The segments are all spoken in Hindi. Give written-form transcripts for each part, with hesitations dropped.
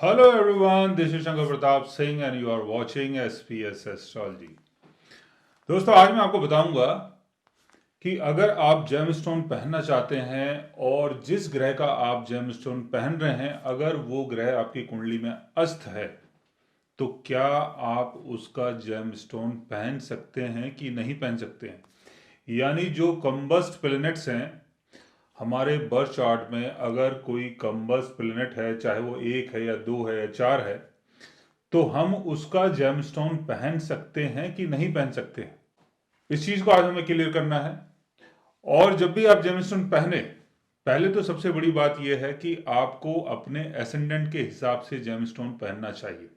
Hello everyone, this is Shankar Pratap Singh and you are watching SPS Astrology। दोस्तों आज मैं आपको बताऊंगा कि अगर आप जेमस्टोन पहनना चाहते हैं और जिस ग्रह का आप जेमस्टोन पहन रहे हैं अगर वो ग्रह आपकी कुंडली में अस्त है तो क्या आप उसका जेमस्टोन पहन सकते हैं कि नहीं पहन सकते हैं। यानी जो कंबस्ट प्लैनेट्स हैं हमारे बर्थ चार्ट में अगर कोई कंबस्ट प्लैनेट है चाहे वो एक है या दो है या चार है तो हम उसका जेमस्टोन पहन सकते हैं कि नहीं पहन सकते हैं। इस चीज को आज हमें क्लियर करना है। और जब भी आप जेमस्टोन पहने पहले तो सबसे बड़ी बात यह है कि आपको अपने एसेंडेंट के हिसाब से जेमस्टोन पहनना चाहिए।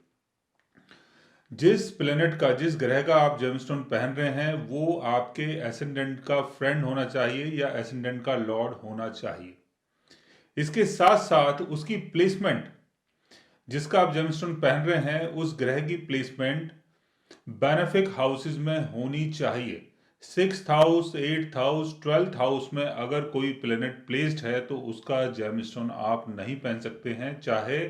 जिस प्लेनेट का जिस ग्रह का आप जेमस्टोन पहन रहे हैं वो आपके एसेंडेंट का फ्रेंड होना चाहिए या एसेंडेंट का लॉर्ड होना चाहिए। इसके साथ साथ उसकी प्लेसमेंट जिसका आप जेमस्टोन पहन रहे हैं उस ग्रह की प्लेसमेंट बेनेफिक हाउसेज में होनी चाहिए। 6th house, 8th house, 12th house में अगर कोई प्लेनेट प्लेस्ड है तो उसका जेमस्टोन आप नहीं पहन सकते हैं, चाहे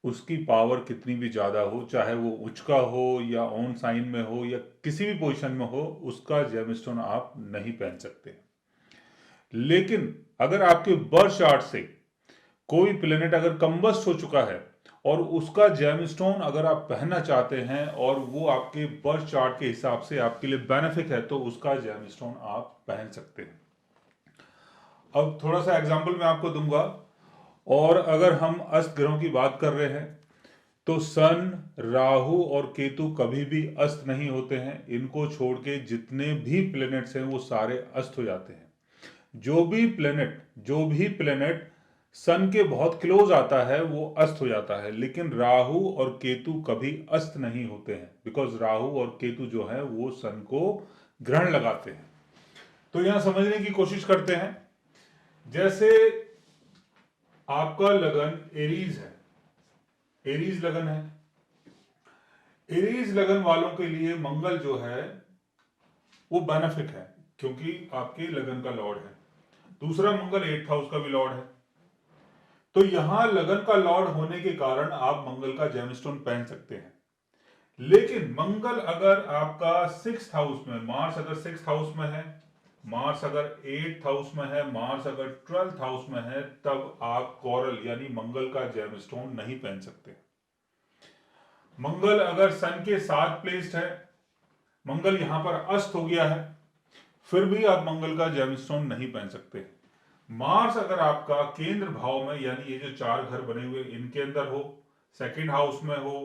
उसकी पावर कितनी भी ज्यादा हो, चाहे वो उच्च का हो या ऑन साइन में हो या किसी भी पोजीशन में हो, उसका जेमस्टोन आप नहीं पहन सकते। लेकिन अगर आपके बर्थ चार्ट से कोई प्लेनेट अगर कंबस्ट हो चुका है और उसका जेमस्टोन अगर आप पहनना चाहते हैं और वो आपके बर्थ चार्ट के हिसाब से आपके लिए बेनिफिक है तो उसका जेमस्टोन आप पहन सकते हैं। अब थोड़ा सा एग्जांपल मैं आपको दूंगा। और अगर हम अस्त ग्रहों की बात कर रहे हैं तो सन, राहु और केतु कभी भी अस्त नहीं होते हैं। इनको छोड़ के जितने भी प्लेनेट्स हैं वो सारे अस्त हो जाते हैं। जो भी प्लेनेट सन के बहुत क्लोज आता है वो अस्त हो जाता है, लेकिन राहु और केतु कभी अस्त नहीं होते हैं बिकॉज राहु और केतु जो है वो सन को ग्रहण लगाते हैं। तो यहां समझने की कोशिश करते हैं। जैसे आपका लगन एरीज है, एरीज लगन है। एरीज लगन वालों के लिए मंगल जो है वो बेनिफिक है क्योंकि आपके लगन का लॉर्ड है। दूसरा मंगल 8th हाउस का भी लॉर्ड है। तो यहां लगन का लॉर्ड होने के कारण आप मंगल का जेमस्टोन पहन सकते हैं। लेकिन मंगल अगर आपका 6th हाउस में, मार्स अगर 6th हाउस में है, मार्स अगर 8th हाउस में है, मार्स अगर 12th हाउस में है, तब आप कोरल यानी मंगल का जेमस्टोन नहीं पहन सकते। मंगल अगर सन के साथ प्लेस्ड है, मंगल यहां पर अस्त हो गया है, फिर भी आप मंगल का जेमस्टोन नहीं पहन सकते। मार्स अगर आपका केंद्र भाव में यानी ये जो चार घर बने हुए इनके अंदर हो, सेकंड हाउस में हो,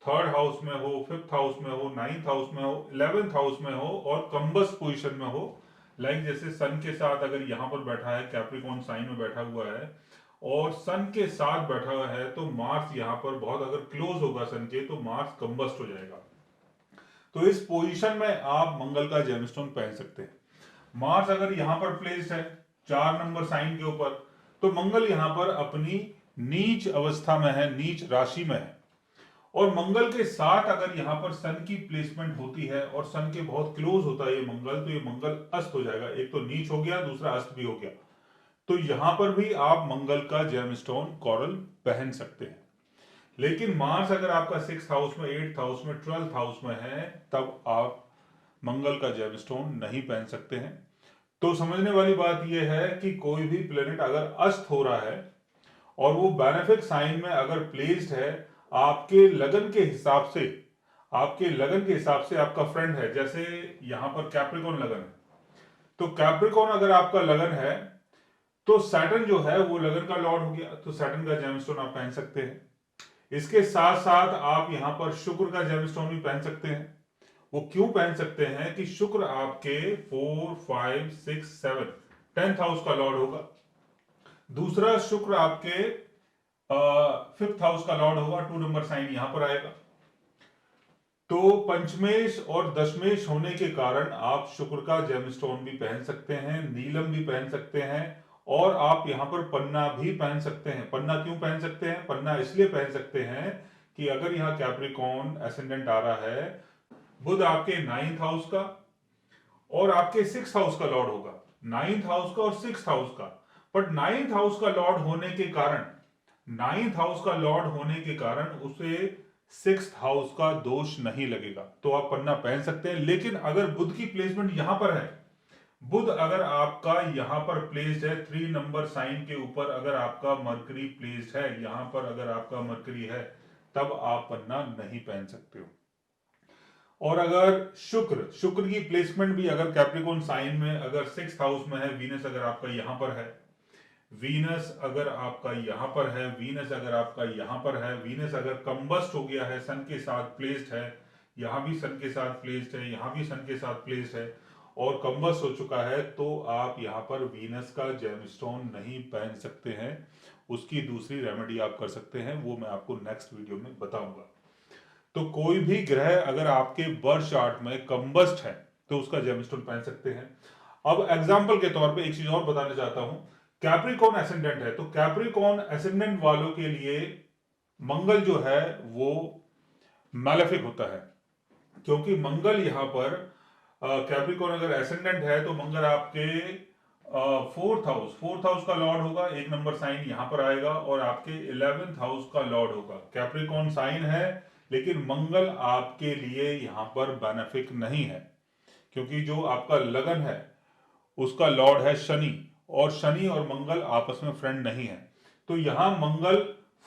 थर्ड हाउस में हो, फिफ्थ हाउस में हो, नाइन्थ हाउस में हो, 11th हाउस में हो और कंबस पोजीशन में हो, लाइक जैसे सन के साथ अगर यहां पर बैठा है, कैप्रिकॉर्न साइन में बैठा हुआ है और सन के साथ बैठा हुआ है तो मार्स यहां पर बहुत अगर क्लोज होगा सन के तो मार्स कंबस्ट हो जाएगा। तो इस पोजीशन में आप मंगल का जेमस्टोन पहन सकते हैं। मार्स अगर यहां पर प्लेस्ड है 4 नंबर साइन के ऊपर तो मंगल यहां पर अपनी नीच अवस्था में है, नीच राशि में है। और मंगल के साथ अगर यहां पर सन की प्लेसमेंट होती है और सन के बहुत क्लोज होता है ये मंगल, तो ये मंगल अस्त हो जाएगा। एक तो नीच हो गया, दूसरा अस्त भी हो गया। तो यहां पर भी आप मंगल का जेमस्टोन कोरल पहन सकते हैं। लेकिन मार्स अगर आपका 6th हाउस में, 8th हाउस में, 12th हाउस में है तब आप मंगल का जेमस्टोन नहीं पहन सकते हैं। तो समझने वाली बात यह है कि कोई भी प्लेनेट अगर अस्त हो रहा है और वो बेनेफिक साइन में अगर प्लेस्ड है, आपके लगन के हिसाब से, आपके लगन के हिसाब से आपका फ्रेंड है। जैसे यहां पर कैप्रिकॉर्न लगन है, तो कैप्रिकॉर्न अगर आपका लगन है तो सैटर्न जो है वो लगन का लॉर्ड हो गया, तो सैटर्न का जेमस्टोन आप पहन सकते हैं। इसके साथ साथ आप यहां पर शुक्र का जेमस्टोन भी पहन सकते हैं। वो क्यों पहन सकते हैं कि शुक्र आपके 4, 5, 6, 7 10th हाउस का लॉर्ड होगा। दूसरा शुक्र आपके 5th हाउस का लॉर्ड होगा, 2 नंबर साइन यहां पर आएगा। तो पंचमेश और दशमेश होने के कारण आप शुक्र का जेमस्टोन भी पहन सकते हैं, नीलम भी पहन सकते हैं और आप यहां पर पन्ना भी पहन सकते हैं। पन्ना क्यों पहन सकते हैं? पन्ना इसलिए पहन सकते हैं कि अगर यहां कैप्रिकॉर्न एसेंडेंट आ रहा है, बुध आपके 9th हाउस का और आपके 6th हाउस का लॉर्ड होगा, 9th हाउस का और 6th हाउस का। बट 9th हाउस का लॉर्ड होने के कारण 9th हाउस का लॉर्ड होने के कारण उसे 6th हाउस का दोष नहीं लगेगा, तो आप पन्ना पहन सकते हैं। लेकिन अगर बुध की प्लेसमेंट यहां पर है, बुध अगर आपका यहां पर प्लेस्ड है 3 नंबर साइन के ऊपर, अगर आपका मरकरी प्लेस्ड है यहां पर, अगर आपका मरकरी है, तब आप पन्ना नहीं पहन सकते हो। और अगर शुक्र शुक्र की प्लेसमेंट भी अगर कैप्रिकॉर्न साइन में अगर 6th हाउस में है, वीनस अगर आपका यहां पर है, वीनस अगर आपका यहां पर है, वीनस अगर आपका यहां पर है, वीनस अगर कंबस्ट हो गया है, सन के साथ प्लेस्ड है, यहां भी सन के साथ प्लेस्ड है, यहां भी सन के साथ प्लेस्ड है और कंबस्ट हो चुका है, तो आप यहां पर वीनस का जेमस्टोन नहीं पहन सकते हैं। उसकी दूसरी रेमेडी आप कर सकते हैं, वो मैं आपको नेक्स्ट वीडियो में बताऊंगा। तो कोई भी ग्रह अगर आपके बर्थ चार्ट में कंबस्ट है तो उसका जेमस्टोन पहन सकते हैं। अब एग्जांपल के तौर पे एक चीज और बताना चाहता हूं, कैप्रिकॉर्न एसेंडेंट है, तो कैप्रिकॉर्न एसेंडेंट वालों के लिए मंगल जो है वो मैलेफिक होता है, क्योंकि मंगल यहां पर कैप्रिकॉर्न अगर एसेंडेंट है तो मंगल आपके फोर्थ हाउस का लॉर्ड होगा, 1 नंबर साइन यहां पर आएगा और आपके 11th हाउस का लॉर्ड होगा। कैप्रिकॉर्न साइन है लेकिन मंगल आपके लिए यहां पर बेनिफिक नहीं है, क्योंकि जो आपका लगन है उसका लॉर्ड है शनि, और शनि और मंगल आपस में फ्रेंड नहीं है। तो यहां मंगल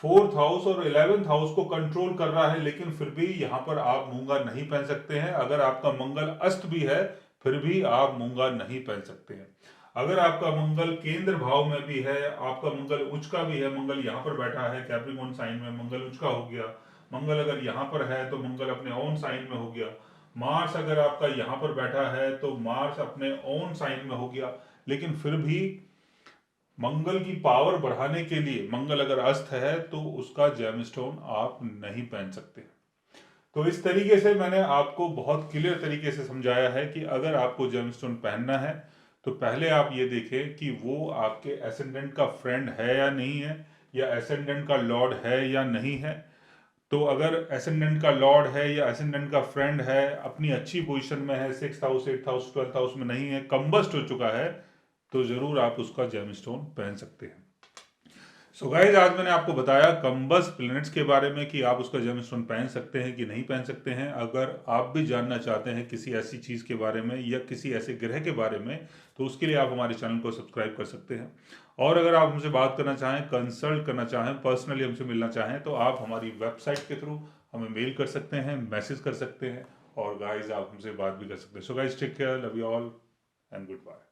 4th हाउस और 11th हाउस को कंट्रोल कर रहा है, लेकिन फिर भी यहां पर आप मूंगा नहीं पहन सकते हैं। अगर आपका मंगल अस्त भी है फिर भी आप मूंगा नहीं पहन सकते हैं। अगर आपका मंगल केंद्र भाव में भी है, आपका मंगल उच्च का भी है, मंगल यहां पर बैठा है कैप्रिकॉर्न साइन में, मंगल उच्च का हो गया, मंगल अगर यहां पर है तो मंगल अपने ओन साइन में हो गया, मार्स अगर आपका यहां पर बैठा है तो मार्स अपने ओन साइन में हो गया, लेकिन फिर भी मंगल की पावर बढ़ाने के लिए मंगल अगर अस्त है तो उसका जेमस्टोन आप नहीं पहन सकते। तो इस तरीके से मैंने आपको बहुत क्लियर तरीके से समझाया है कि अगर आपको जेमस्टोन पहनना है तो पहले आप ये देखें कि वो आपके एसेंडेंट का फ्रेंड है या नहीं है, या एसेंडेंट का लॉर्ड है या नहीं है। तो अगर एसेंडेंट का लॉर्ड है या एसेंडेंट का फ्रेंड है, अपनी अच्छी पोजीशन में है, 6th house 8th house 12th house में नहीं है, कंबस्ट हो चुका है, तो जरूर आप उसका जेमस्टोन पहन सकते हैं। सो गाइस, आज मैंने आपको बताया कंबस प्लैनेट्स के बारे में कि आप उसका जेमस्टोन पहन सकते हैं कि नहीं पहन सकते हैं। अगर आप भी जानना चाहते हैं किसी ऐसी चीज़ के बारे में या किसी ऐसे ग्रह के बारे में, तो उसके लिए आप हमारे चैनल को सब्सक्राइब कर सकते हैं। और अगर आप हमसे बात करना चाहें, कंसल्ट करना चाहें, पर्सनली हमसे मिलना चाहें, तो आप हमारी वेबसाइट के थ्रू हमें मेल कर सकते हैं, मैसेज कर सकते हैं, और गाइज आप हमसे बात भी कर सकते हैं। So guys, take care, love you all and good bye.